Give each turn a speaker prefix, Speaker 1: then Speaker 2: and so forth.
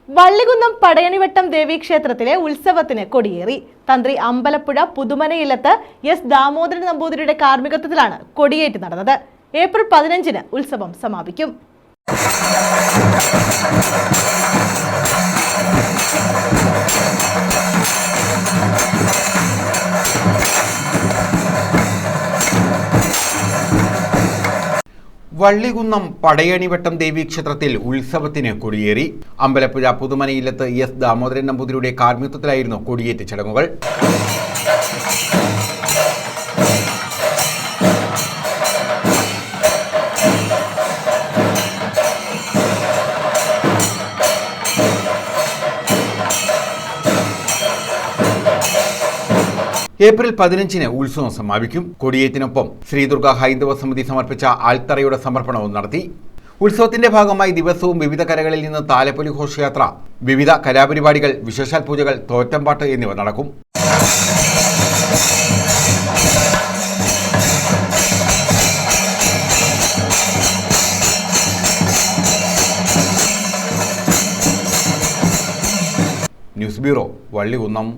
Speaker 1: വള്ളികുന്നം പടയണിവട്ടം ദേവീക്ഷേത്രത്തിലെ ഉത്സവത്തിന് കൊടിയേറി. തന്ത്രി അമ്പലപ്പുഴ പുതുമനയില്ലത്ത് എസ് ദാമോദരൻ നമ്പൂതിരിയുടെ കാർമ്മികത്വത്തിലാണ് കൊടിയേറ്റ് നടന്നത്. ഏപ്രിൽ 15-ന് ഉത്സവം സമാപിക്കും.
Speaker 2: വള്ളികുന്നം പടയണിവട്ടം ദേവീക്ഷേത്രത്തിൽ ഉത്സവത്തിന് കൊടിയേറി. അമ്പലപ്പുഴ പുതുമനയില്ലത്ത് എസ് ദാമോദരൻ നമ്പൂതിരിയുടെ കാർമ്മികത്വത്തിലായിരുന്നു കൊടിയേറ്റ് ചടങ്ങുകൾ. ഏപ്രിൽ 15-ന് ഉത്സവം സമാപിക്കും. കൊടിയേറ്റിനൊപ്പം ശ്രീദുർഗ ഹൈന്ദവ സമിതി സമർപ്പിച്ച ആൽത്തറയുടെ സമർപ്പണവും നടത്തി. ഉത്സവത്തിന്റെ ഭാഗമായി ദിവസവും വിവിധ കരകളിൽ നിന്ന് താലപ്പൊലി ഘോഷയാത്ര, വിവിധ കലാപരിപാടികൾ, വിശേഷാൽ പൂജകൾ, തോറ്റംപാട്ട് എന്നിവ നടക്കും. News bureau, Vallikunnam.